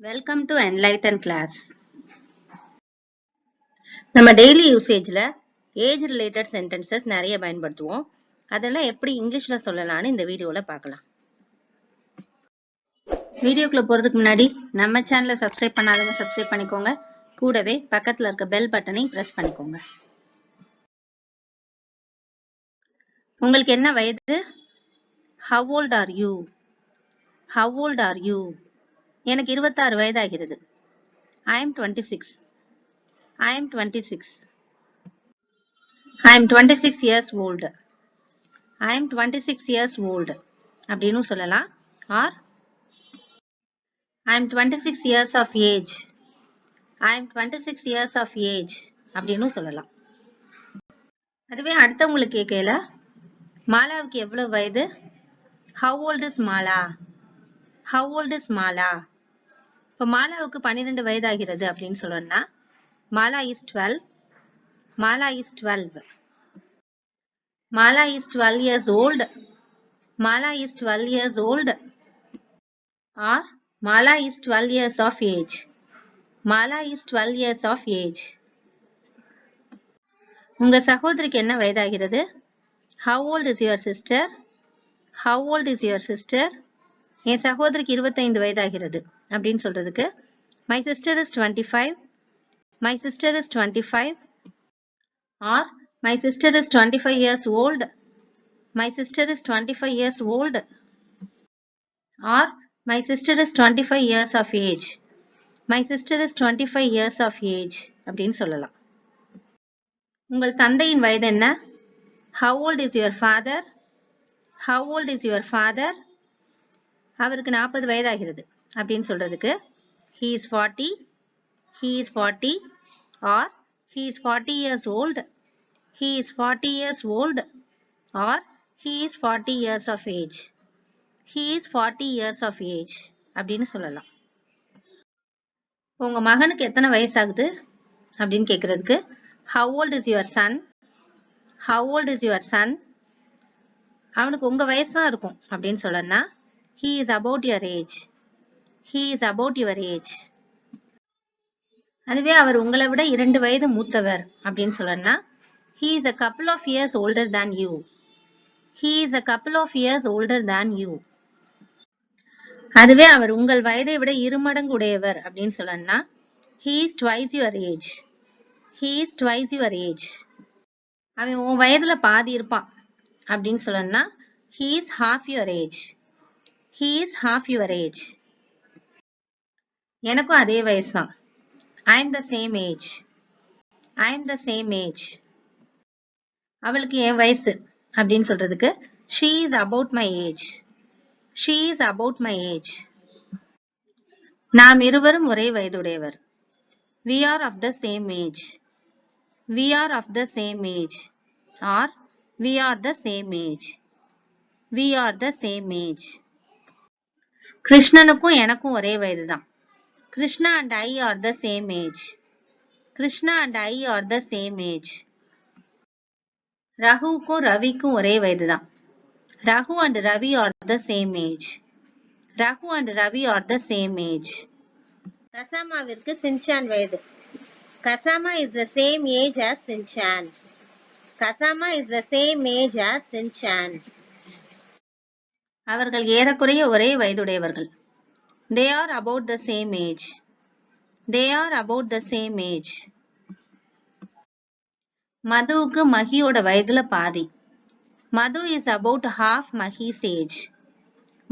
Welcome to enlighten class. நம்ம daily usageல age related sentences நிறைய பயன்படுத்துவோம். அதெல்லாம் எப்படி இங்கிலீஷ்ல சொல்லலாம்னு இந்த வீடியோல பார்க்கலாம். வீடியோக்குள்ள போறதுக்கு முன்னாடி நம்ம சேனலை சப்ஸ்கிரைப் பண்ணாதவங்க சப்ஸ்கிரைப் பண்ணிக்கோங்க. கூடவே பக்கத்துல இருக்க பெல் பட்டனை பிரஸ் பண்ணிக்கோங்க. உங்களுக்கு என்ன வயது? How old are you? How old are you? எனக்கு 26 வயதாகிறது. I am 26. I am 26. I am 26 years old. I am 26 years old. அப்படின்னு சொல்லலாம். Or I am 26 years of age. I am 26 years of age. அப்படின்னு சொல்லலாம். அதுவே அடுத்தவங்களுக்கு கேட்கல. மாலாவுக்கு எவ்வளவு வயது? How old is Mala? How old is Mala? இப்போ மாலாவுக்கு 12 வயதாகிறது அப்படின்னு சொல்லணும்னா Mala is 12. Mala is 12. Mala is 12 years old. Mala is 12 years old. Or Mala is 12 years of age. Mala is 12 years of age. உங்க சகோதரிக்கு என்ன வயதாகிறது? How old is your sister? How old is your sister? என் சகோதரிக்கு 25 வயதாகிறது அப்படின்னு சொல்றதுக்கு My sister is 25. My sister is 25. Or My sister is 25 years old. My sister is 25 years old. Or My sister is 25 years of age. My sister is 25 years of age அப்படின்னு சொல்லலாம். உங்கள் தந்தையின் வயது என்ன? How old is your father? How old is your father? அவருக்கு 40 வயதாகிறது அப்படின்னு சொல்றதுக்கு He is 40. He is 40. Or He is 40 years old. He is 40 years old. Or He is 40 years of age. He is 40 years of age அப்படின்னு சொல்லலாம். உங்க மகனுக்கு எத்தனை வயசாகுது அப்படின்னு கேட்கறதுக்கு How old is your son? How old is your son? அவனுக்கு உங்க வயசு தான் இருக்கும் அப்படின்னு சொல்லணும்னா He is about your age. He is about your age. அதுவே அவர் உங்களை விட 2 வயது மூத்தவர் அப்படின்னு சொல்லணும்னா He is a couple of years older than you. He is a couple of years older than you. அதுவே அவர் உங்கள் வயதை விட 2 மடங்கு உடையவர் அப்படின்னு சொல்லணும்னா He is twice your age. He is twice your age. அவன் உன் வயதுல பாதி இருப்பான் அப்படின்னு சொல்லணும்னா He is half your age. He is half your age. எனக்கும் அதே வயசு தான். I am the same age. I am the same age. அவளுக்கு என் வயசு அப்படின்னு சொல்றதுக்கு She is about my age. She is about my age. நாம் இருவரும் ஒரே வயதுடையவர். We are of the same age. We are of the same age. Or we are the same age. We are the same age. கிருஷ்ணனுக்கும் எனக்கும் ஒரே வயதுதான். Krishna and I are the same age. Krishna and I are the same age. ரகுவுக்கும் ரவிக்கும் ஒரே வயதுதான். Raghu and Ravi are the same age. Raghu and Ravi are the same age. கசாமாவிற்கு Shinchan வயது. Kasama is the same age as Sinchan. Kasama is the same age as Sinchan. அவர்கள் ஏறக்குறைய ஒரே வயதுடையவர்கள். They are about the same age. They are about the same age. மதுவுக்கு மகியோட வயதுல பாதி. Madhu is about half Mahi's age.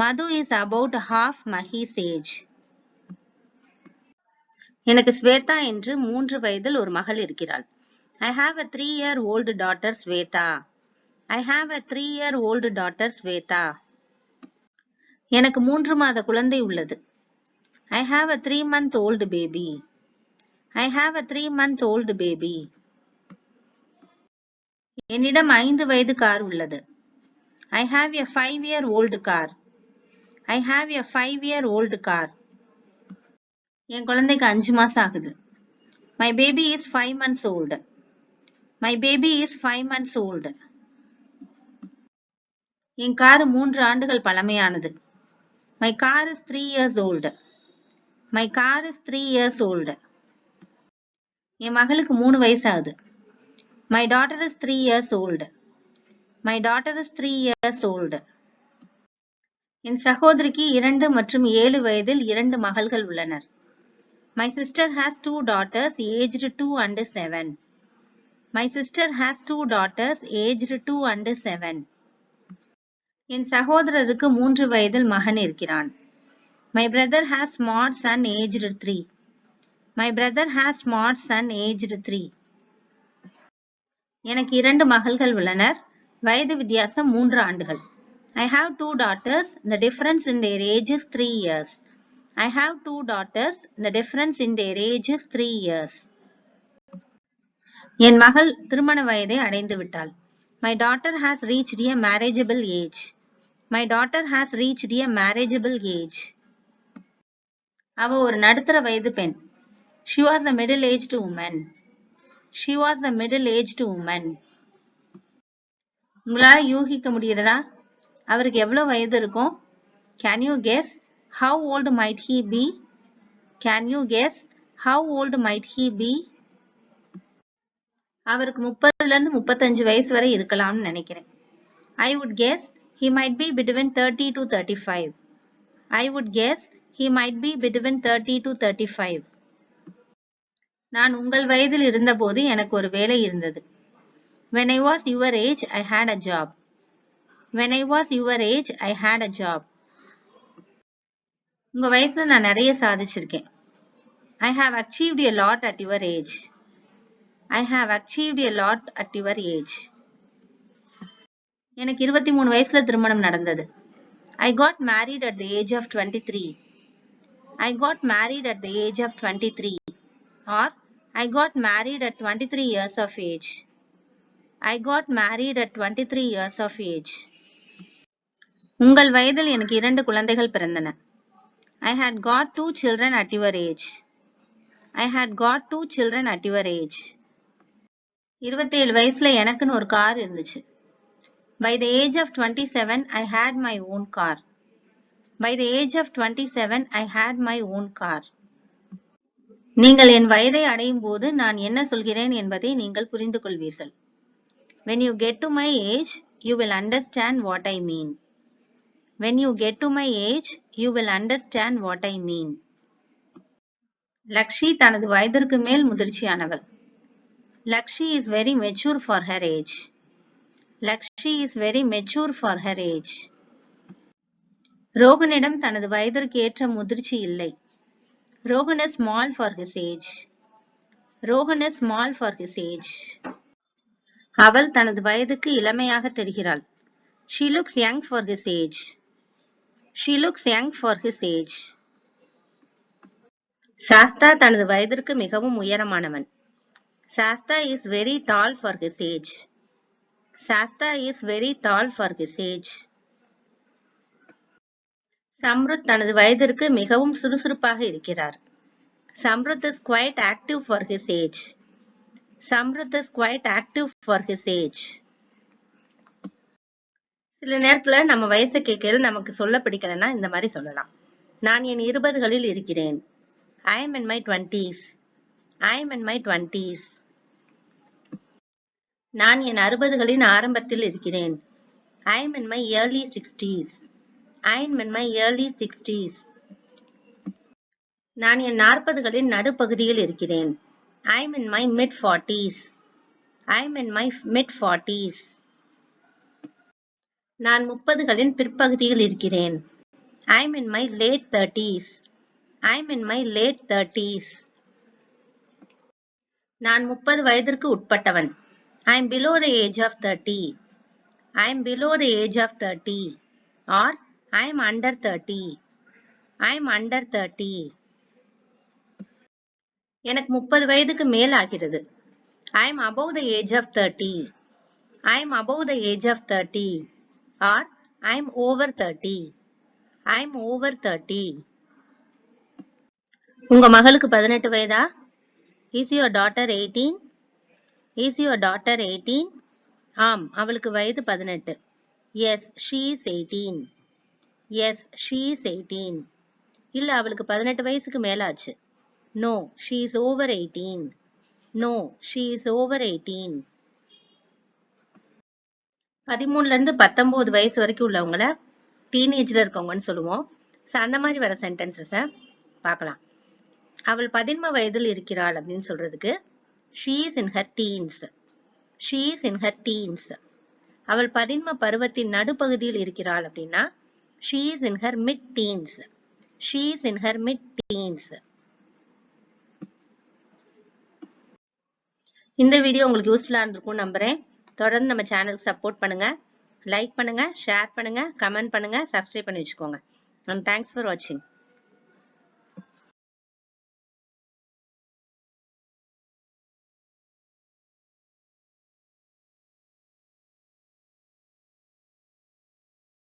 Madhu is about half Mahi's age. எனக்கு ஸ்வேதா என்று 3 வயதில் ஒரு மகள் இருக்கிறாள். I have a 3-year-old daughter Sweta. I have a 3-year-old daughter Sweta. எனக்கு 3 மாத குழந்தை உள்ளது. I have a 3-month-old baby. I have a 3-month-old baby. என்னிடம் 5 வயது கார் உள்ளது. I have a 5-year-old car. I have a 5-year-old car. என் குழந்தைக்கு 5 மாசம் ஆகுது. My baby is 5 months old. My baby is 5 months old. N car 3 ஆண்டுகள் பழமையானது. My car is 3 years old. My car is 3 years old. என் மகளுக்கு 3 வயசாகுது. My daughter is 3 years old. My daughter is 3 years old. என் சகோதரிக்கு 2 மற்றும் 7 வயதில் 2 மகள்கள் உள்ளனர். My sister has 2 daughters aged 2 and 7. My sister has 2 daughters aged 2 and 7. என் சகோதரருக்கு 3 வயதில் மகன் இருக்கிறான். My brother has small son aged 3. My brother has small son aged 3. எனக்கு 2 மகள்கள் உள்ளனர். வயது வித்தியாசம் 3 ஆண்டுகள். I have 2 daughters. The difference in their age is 3 years. I have 2 daughters. The difference in their age is 3 years. என் மகள் திருமண வயதை அடைந்து விட்டாள். My daughter has reached a marriageable age. My daughter has reached a marriageable age. அவ ஒரு நடுத்தர வயது பெண். She was a middle-aged woman. She was a middle-aged woman. உங்களால யூகிக்க முடிகிறதா? அவருக்கு எவ்வளவு வயது இருக்கும்? Can you guess how old might he be? Can you guess how old might he be? அவருக்கு 30ல இருந்து 35 வயசு வரை இருக்கலாம்னு நினைக்கிறேன். I would guess he might be between 30 to 35. I would guess he might be between 30 to 35. நான் உங்கள் வயதில் இருந்தபோது எனக்கு ஒரு வேலை இருந்தது. When I was your age, I had a job. When I was your age, I had a job. உங்க வயசுல நான் நிறைய சாதிச்சிருக்கேன். I have achieved a lot at your age. I have achieved a lot at your age. எனக்கு 23 வயசுல திருமணம் நடந்தது. I got married at the age of 23. I got married at the age of 23. Or I got married at 23 years of age. I got married at 23 years of age. உங்கள் வயதில் எனக்கு 2 குழந்தைகள் பிறந்தன. I had got 2 children at your age. I had got 2 children at your age. 27 வயசுல எனக்குன்னு ஒரு car இருந்துச்சு. By the age of 27, I had my own car. By the age of 27, I had my own car. நீங்கள் என் வயதை அடையும் போது நான் என்ன சொல்கிறேன் என்பதை நீங்கள் புரிந்து கொள்வீர்கள். When you get to my age, you will understand what I mean. When you get to my age, you will understand what I mean. லக்ஷி தனது வயதிற்கு மேல் முதிர்ச்சியானவள். Lakshi is very mature for her age. Lakshi is very mature for her age. ரோகனிடம் தனது வயதிற்கு ஏற்ற முதிர்ச்சி இல்லை. Rohan is small for his age. Rohan is small for his age. அவள் தனது வயதுக்கு இளமையாக தெரிகிறாள். She looks young for his age. She looks young for his age. Sastha தனது வயதிற்கு மிகவும் உயரமானவன். Shasta is very tall for his age. Shasta is very tall for his age. Samruth தனது வயதிற்கு மிகவும் சுறுசுறுப்பாக இருக்கிறார். Samruth is quite active for his age. Samruth is quite active for his age. சில நேரத்துல நம்ம வயசை கேட்கல நமக்கு சொல்ல பிடிக்கலன்னா இந்த மாதிரி சொல்லலாம். நான் என் 20களில் இருக்கிறேன். I am in my 20s. I am in my 20s. நான் என் 60களின் ஆரம்பத்தில் இருக்கிறேன். I am in my early 60s. I am in my early 60s. நான் என் 40களின் நடுப்பகுதியில் இருக்கிறேன். I am in my mid 40s. I am in my mid 40s. நான் 30களின் பிற்பகுதியில் இருக்கிறேன். I am in my late 30s. I am in my late 30s. நான் 30 வயதிற்கு உட்பட்டவன். I am below the age of 30. I am below the age of 30. Or I am under 30. I am under 30. எனக்கு 30 வயதுக்கு மேல் ஆகிறது. I am above the age of 30. I am above the age of 30. Or I am over 30. I am over 30. உங்க மகளுக்கு 18 வயதா? Is your daughter 18? Is your daughter 18? ஆம், அவளுக்கு வயது 18. Yes, she is 18. Yes, she is 18. இல்ல அவளுக்கு 18 வயசுக்கு மேல ஆச்சு. No, she is over 18. No, she is over 18. 13ல இருந்து 19 வயசு வரைக்கும் உள்ளவங்கள டீனேஜ்ல இருக்கவங்கன்னு சொல்லுவோம். அந்த மாதிரி வர சென்டென்சஸ பார்க்கலாம். அவள் 13 வயதில் இருக்கிறாள் அப்படின்னு சொல்றதுக்கு she is in her teens. She is in her teens. அவள் 13 பருவத்தின் நடுப்பகுதியில் இருக்கிறாள் அப்படின்னா she is in her mid teens. She is in her mid teens. இந்த வீடியோ உங்களுக்கு யூஸ்ஃபுல்லா இருந்திருக்கும் நம்புறேன். தொடர்ந்து நம்ம சேனலுக்கு சப்போர்ட் பண்ணுங்க, லைக் பண்ணுங்க, ஷேர் பண்ணுங்க, கமெண்ட் பண்ணுங்க, சப்ஸ்கிரைப் பண்ணி வச்சுக்கோங்க. And thanks for watching.